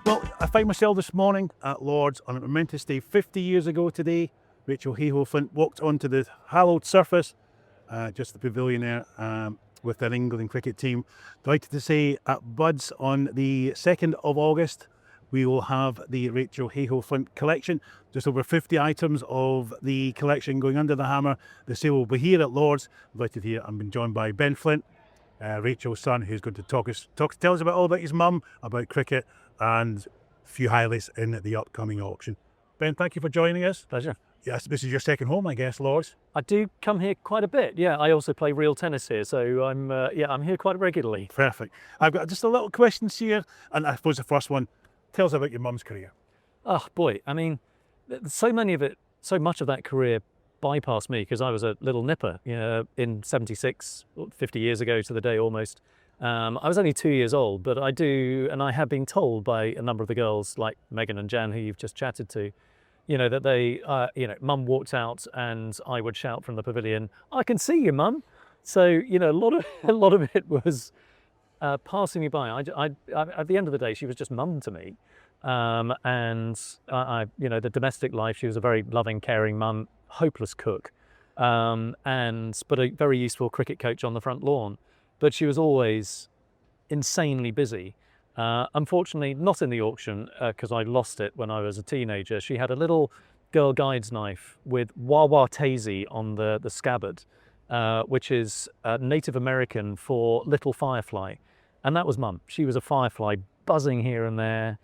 Well, I find myself this morning at Lord's on a momentous day. 50 years ago today, Rachael Heyhoe Flint walked onto the hallowed surface, just the pavilion there, with their England cricket team. Delighted to say at Bud's on the 2nd of August, we will have the Rachael Heyhoe Flint Collection. Just over 50 items of the collection going under the hammer. The sale will be here at Lord's. Delighted here. I'm being joined by Ben Flint, Rachel's son, who's going to tell us all about his mum, about cricket, and a few highlights in the upcoming auction. Ben, thank you for joining us. Pleasure. Yes, this is your second home, I guess, Lord's. I do come here quite a bit. Yeah, I also play real tennis here, so I'm here quite regularly. Perfect. I've got just a little questions here, and I suppose the first one, tell us about your mum's career. Oh boy, I mean, so much of that career bypassed me because I was a little nipper. In '76, 50 years ago to the day almost. I was only 2 years old, but I have been told by a number of the girls, like Megan and Jan, who you've just chatted to, that they, mum walked out and I would shout from the pavilion, "I can see you, mum." So, a lot of it was passing me by. At the end of the day, she was just mum to me. The domestic life, she was a very loving, caring mum, hopeless cook, but a very useful cricket coach on the front lawn. But she was always insanely busy. Unfortunately, not in the auction, because I lost it when I was a teenager. She had a little girl guides knife with wah-wah tazy on the scabbard, which is Native American for little firefly. And that was mum. She was a firefly, buzzing here and there,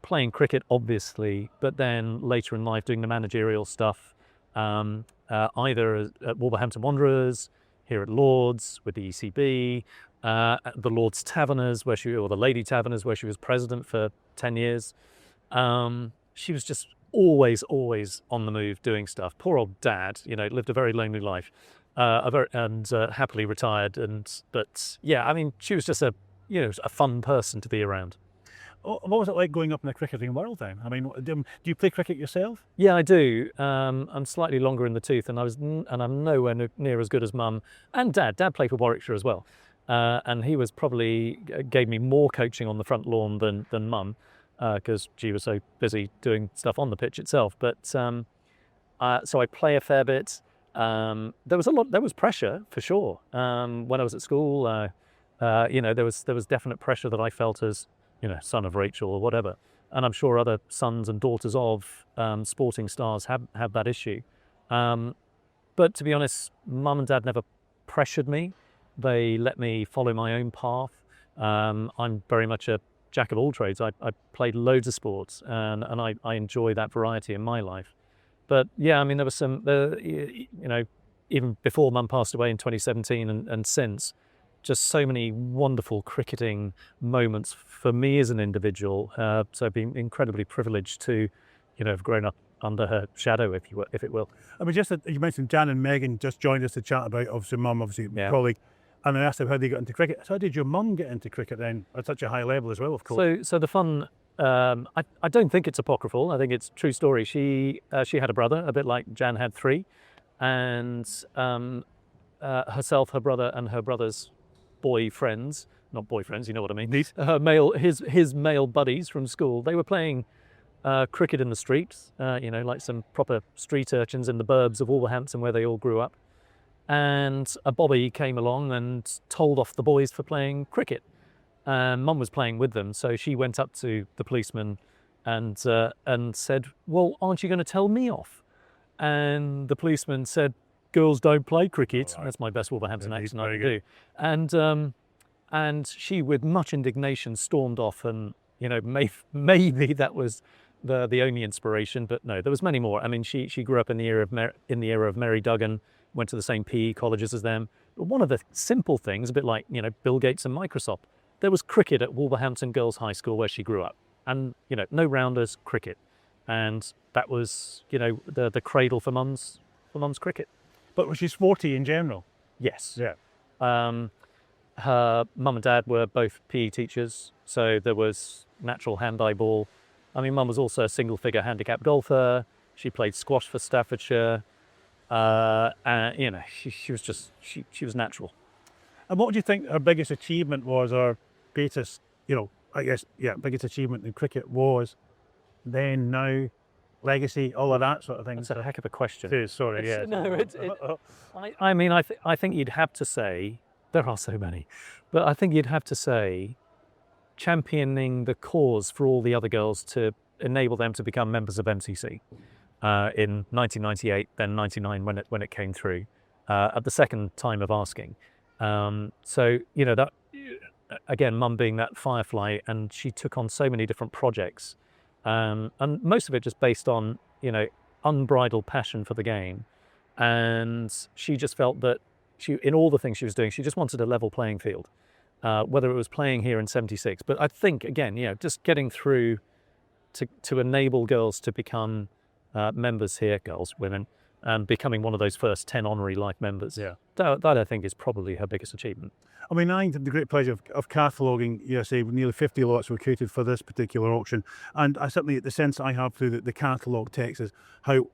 playing cricket, obviously, but then later in life doing the managerial stuff, either at Wolverhampton Wanderers, here at Lord's with the ECB, at the Lord's Taverners, or the Lady Taverners, where she was president for 10 years. She was just always on the move doing stuff. Poor old dad, lived a very lonely life, happily retired. But yeah, I mean, she was just a fun person to be around. What was it like growing up in the cricketing world then? I mean, do you play cricket yourself? Yeah, I do. I'm slightly longer in the tooth, and I'm nowhere near as good as mum and dad. Dad played for Warwickshire as well, and he gave me more coaching on the front lawn than mum, because she was so busy doing stuff on the pitch itself. But so I play a fair bit. There was pressure for sure. When I was at school, there was definite pressure that I felt as son of Rachel or whatever. And I'm sure other sons and daughters of sporting stars have that issue. But to be honest, mum and dad never pressured me. They let me follow my own path. I'm very much a jack of all trades. I played loads of sports and I enjoy that variety in my life. But yeah, I mean, there was even before mum passed away in 2017 and since, just so many wonderful cricketing moments for me as an individual. So I've been incredibly privileged to, have grown up under her shadow, if it will. I mean, just that you mentioned Jan and Megan just joined us to chat about, obviously, mum, Yeah. colleague, and I asked them how they got into cricket. So how did your mum get into cricket then, at such a high level as well, of course? So the fun, I don't think it's apocryphal. I think it's true story. She had a brother, a bit like Jan had three, and herself, her brother, and her brother's not boyfriends, you know what I mean, his male buddies from school, they were playing cricket in the streets, like some proper street urchins in the burbs of Wolverhampton where they all grew up. And a bobby came along and told off the boys for playing cricket. Mum was playing with them, so she went up to the policeman and said, "Well, aren't you going to tell me off?" And the policeman said, "Girls don't play cricket." Right. That's my best Wolverhampton accent I can do. And she, with much indignation, stormed off. And maybe that was the only inspiration, but no, there was many more. I mean, she grew up in the era of Mary Duggan, went to the same PE colleges as them. But one of the simple things, a bit like Bill Gates and Microsoft, there was cricket at Wolverhampton Girls High School where she grew up, and no rounders, cricket, and that was the cradle for mum's cricket. But was she sporty in general? Yes. Yeah. Her mum and dad were both PE teachers, so there was natural hand-eye ball. I mean, mum was also a single-figure handicap golfer. She played squash for Staffordshire. She was natural. And what do you think her biggest achievement was, or greatest, I guess, biggest achievement in cricket was, then, now, legacy, all of that sort of thing? That's a heck of a question. Sorry, yeah. No, I mean, I think you'd have to say, there are so many, but I think you'd have to say championing the cause for all the other girls to enable them to become members of MCC in 1998, then 99 when it came through, at the second time of asking. So, you know, that, again, Mum being that firefly, and she took on so many different projects, and most of it just based on, you know, unbridled passion for the game. And she just felt that in all the things she was doing, she just wanted a level playing field, whether it was playing here in 76. But I think, again, you know, just getting through to enable girls to become members here, girls, women, and becoming one of those first 10 honorary life members. Yeah. That I think is probably her biggest achievement. I mean, I had the great pleasure of cataloguing, say, nearly 50 lots were created for this particular auction. And I certainly, the sense I have through the catalogue text is how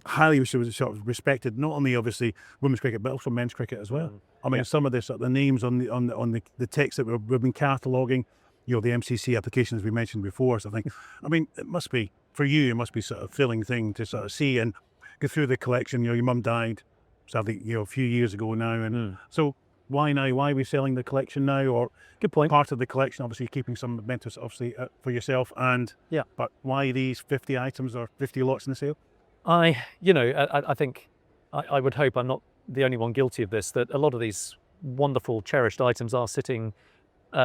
highly she was sort of respected, not only obviously women's cricket, but also men's cricket as well. I mean, some of the sort of the names on the text that we've been cataloguing, you know, the MCC applications we mentioned before. So I think, I mean, it must be, for you, it must be sort of a thrilling thing to sort of see and go through the collection. You know, your mum died, sadly, you know, a few years ago now. And so why now? Why are we selling the collection now? Or good point. Part of the collection, obviously, keeping some mementos, obviously, for yourself. And but why these 50 items or 50 lots in the sale? I think, I would hope I'm not the only one guilty of this, that a lot of these wonderful, cherished items are sitting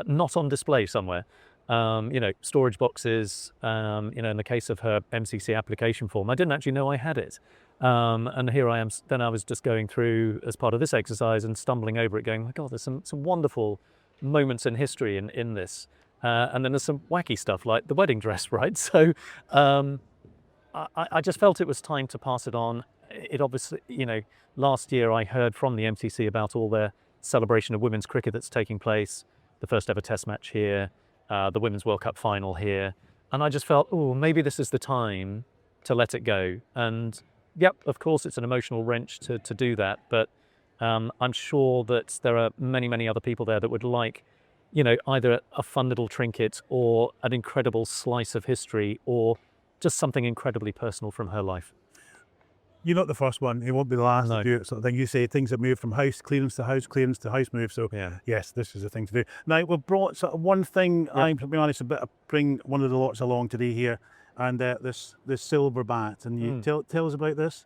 not on display somewhere. You know, storage boxes, you know, in the case of her MCC application form, I didn't actually know I had it. And here I am, then I was just going through as part of this exercise and stumbling over it going, my God, there's some wonderful moments in history in this. And then there's some wacky stuff like the wedding dress, right? So I just felt it was time to pass it on. It obviously, you know, last year I heard from the MCC about all their celebration of women's cricket that's taking place, the first ever test match here, the Women's World Cup final here. And I just felt, oh, maybe this is the time to let it go. And yep, of course, it's an emotional wrench to do that. But I'm sure that there are many, many other people there that would like, you know, either a fun little trinket or an incredible slice of history or just something incredibly personal from her life. You're not the first one. It won't be the last No. to do it. Sort of thing. You say things that move from house clearance to house clearance to house move. So yes, this is the thing to do. Now we've brought sort of one thing. I'm to be honest, bring one of the lots along today here, and this silver bat. And you tell us about this.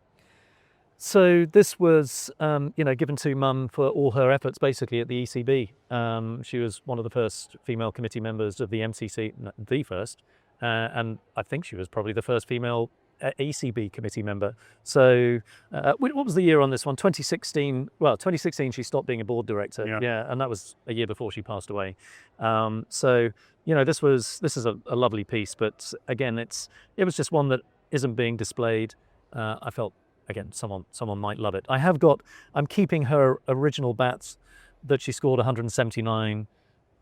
So this was, you know, given to Mum for all her efforts, basically at the ECB. She was one of the first female committee members of the MCC, the first. And I think she was probably the first female ECB committee member. So what was the year on this one? 2016. Well, 2016 she stopped being a board director. Yeah, and that was a year before she passed away. So, you know, this is a lovely piece, but again, it was just one that isn't being displayed. I felt, again, someone might love it. I'm keeping her original bats that she scored 179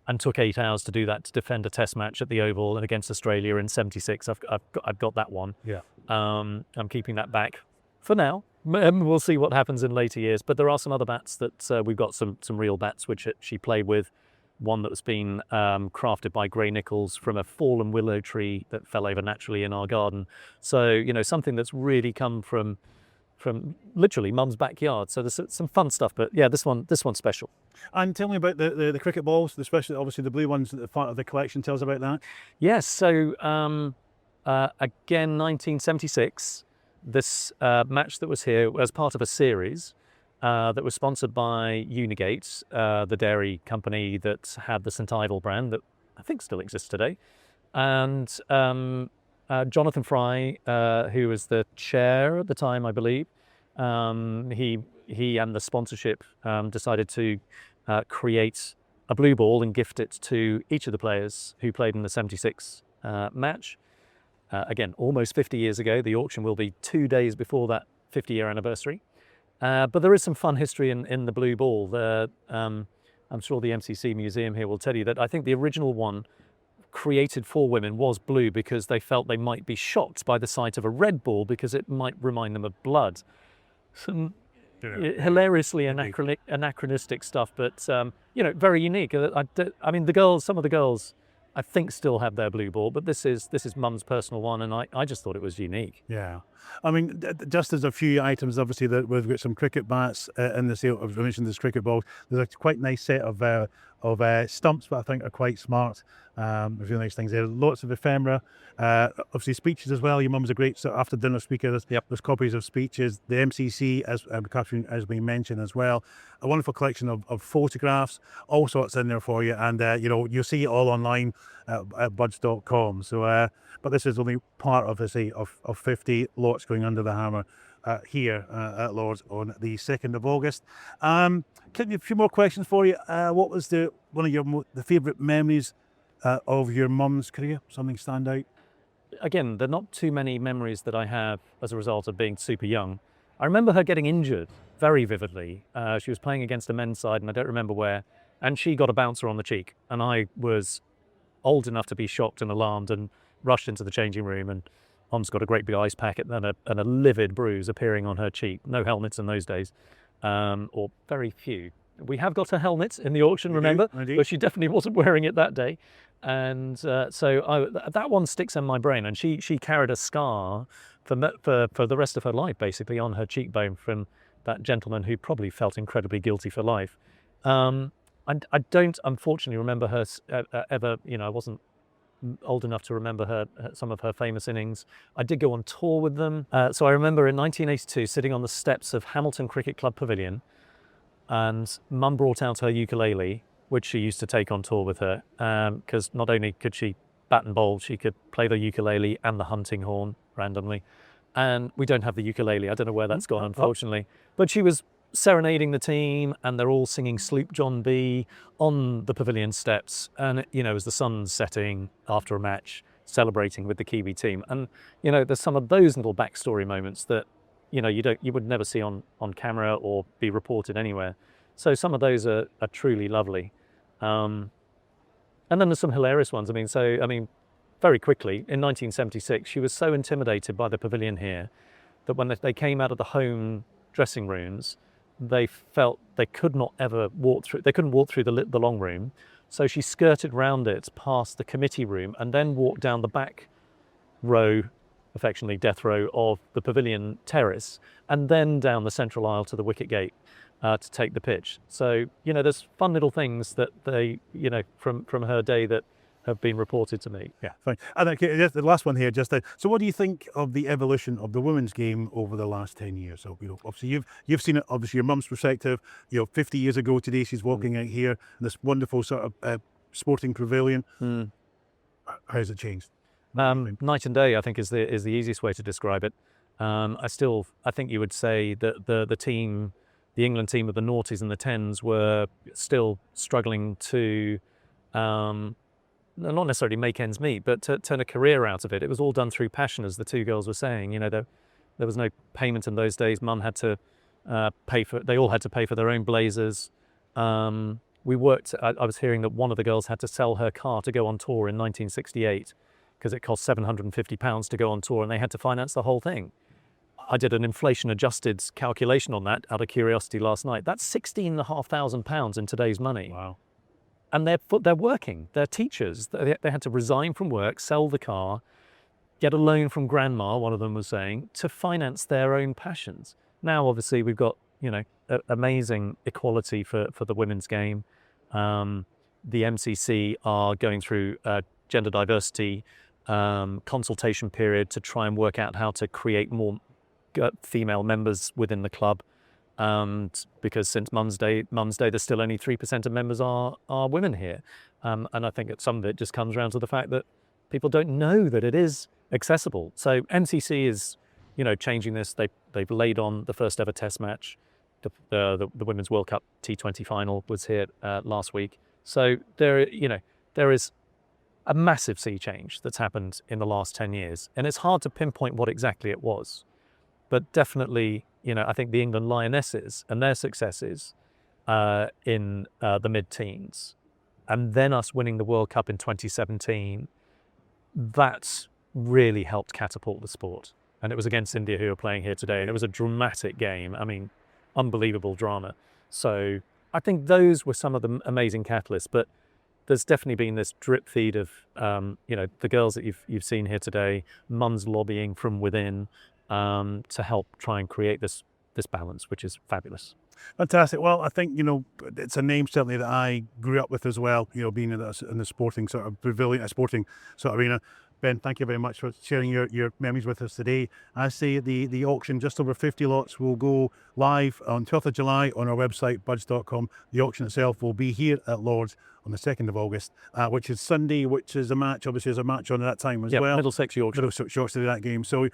and took 8 hours to do that, to defend a test match at the Oval and against Australia in 76. I've got that one. Yeah. I'm keeping that back for now. We'll see what happens in later years. But there are some other bats that we've got some real bats which she played with. One that was been crafted by Gray-Nicolls from a fallen willow tree that fell over naturally in our garden. So, you know, something that's really come from literally Mum's backyard. So there's some fun stuff, but yeah, this one's special. And tell me about the cricket balls, especially obviously the blue ones at the front of the collection. Tell us about that. Yes, so again, 1976, this match that was here was part of a series that was sponsored by Unigate, the dairy company that had the St Ivel brand that I think still exists today. And Jonathan Fry, who was the chair at the time, I believe, he and the sponsorship decided to create a blue ball and gift it to each of the players who played in the 76 match. Again, almost 50 years ago. The auction will be 2 days before that 50-year anniversary. But there is some fun history in the blue ball. I'm sure the MCC Museum here will tell you that I think the original one created for women was blue because they felt they might be shocked by the sight of a red ball because it might remind them of blood. Some hilariously anachronistic stuff, but you know, very unique. I mean, some of the girls I think still have their blue ball, but this is Mum's personal one, and I just thought it was unique. Yeah, I mean, just as a few items, obviously that we've got some cricket bats in the sale. I've mentioned this cricket ball. There's a quite nice set of stumps, but I think are quite smart. Really nice things there. Lots of ephemera, obviously speeches as well. Your mum's a great sort of after dinner speaker. There's copies of speeches. The MCC, Catherine, as we mentioned as well. A wonderful collection of photographs, all sorts in there for you, and you'll see it all online at buds.com. So, but this is only part of of 50 lots going under the hammer here at Lord's on the 2nd of August. A few more questions for you. What was one of your the favourite memories of your mum's career? Something stand out? Again, there are not too many memories that I have as a result of being super young. I remember her getting injured very vividly. She was playing against a men's side, and I don't remember where, and she got a bouncer on the cheek, and I was old enough to be shocked and alarmed and rushed into the changing room, and Mum's got a great big ice pack and a livid bruise appearing on her cheek. No helmets in those days, or very few. We have got a helmet in the auction, remember? But she definitely wasn't wearing it that day. And so that one sticks in my brain. And she carried a scar for the rest of her life, basically, on her cheekbone from that gentleman who probably felt incredibly guilty for life. I don't, unfortunately, remember her ever, I wasn't old enough to remember some of her famous innings. I did go on tour with them. So I remember in 1982 sitting on the steps of Hamilton Cricket Club Pavilion, and Mum brought out her ukulele, which she used to take on tour with her, because not only could she bat and bowl, she could play the ukulele and the hunting horn randomly. And we don't have the ukulele. I don't know where that's gone, unfortunately. But she was serenading the team, and they're all singing Sloop John B on the pavilion steps, and as the sun's setting after a match, celebrating with the Kiwi team. And there's some of those little backstory moments that you would never see on camera or be reported anywhere. So some of those are truly lovely. And then there's some hilarious ones. Very quickly, in 1976, she was so intimidated by the pavilion here that when they came out of the home dressing rooms, they felt they could not ever walk through. They couldn't walk through the long room, so she skirted round it past the committee room and then walked down the back row, affectionately death row, of the pavilion terrace, and then down the central aisle to the wicket gate to take the pitch. So there's fun little things that they from her day that have been reported to me. Yeah, fine. And okay, the last one here, so what do you think of the evolution of the women's game over the last 10 years? So, obviously you've seen it, obviously your mum's perspective, 50 years ago today, she's walking out here in this wonderful sort of sporting pavilion. How's it changed? Night and day, I think, is the easiest way to describe it. I think you would say that the England team of the noughties and the tens were still struggling to not necessarily make ends meet, but to turn a career out of it. It was all done through passion, as the two girls were saying. There was no payment in those days. Mum had to they all had to pay for their own blazers. We worked, I was hearing that one of the girls had to sell her car to go on tour in 1968 because it cost £750 to go on tour, and they had to finance the whole thing. I did an inflation-adjusted calculation on that out of curiosity last night. That's £16,500 in today's money. Wow. And they're working. They're teachers. They had to resign from work, sell the car, get a loan from grandma, one of them was saying, to finance their own passions. Now, obviously, we've got amazing equality for the women's game. The MCC are going through a gender diversity consultation period to try and work out how to create more female members within the club. Because since Mum's Day, there's still only 3% of members are women here. And I think that some of it just comes around to the fact that people don't know that it is accessible. So MCC is, changing this. They've laid on the first ever test match. The Women's World Cup T20 final was here last week. So there is a massive sea change that's happened in the last 10 years. And it's hard to pinpoint what exactly it was. But definitely, I think the England Lionesses and their successes in the mid-teens, and then us winning the World Cup in 2017, that really helped catapult the sport. And it was against India, who are playing here today, and it was a dramatic game. Unbelievable drama. So I think those were some of the amazing catalysts. But there's definitely been this drip feed of the girls that you've seen here today, mums lobbying from within to help try and create this balance, which is fabulous. Fantastic. Well, I think, it's a name certainly that I grew up with as well, being in the sporting sort of pavilion, a sporting sort of arena. Ben, thank you very much for sharing your memories with us today. I say the auction, just over 50 lots, will go live on 12th of July on our website, buds.com. The auction itself will be here at Lord's on the 2nd of August, which is Sunday, which is a match. Obviously, there's a match on at that time as well. Middlesex Yorkshire. Middlesex Yorkshire to that game. So,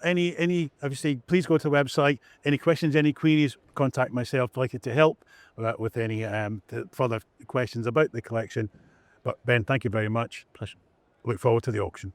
any obviously, please go to the website. Any questions, any queries, contact myself. Delighted to help with any further questions about the collection. But Ben, thank you very much. Pleasure. Look forward to the auction.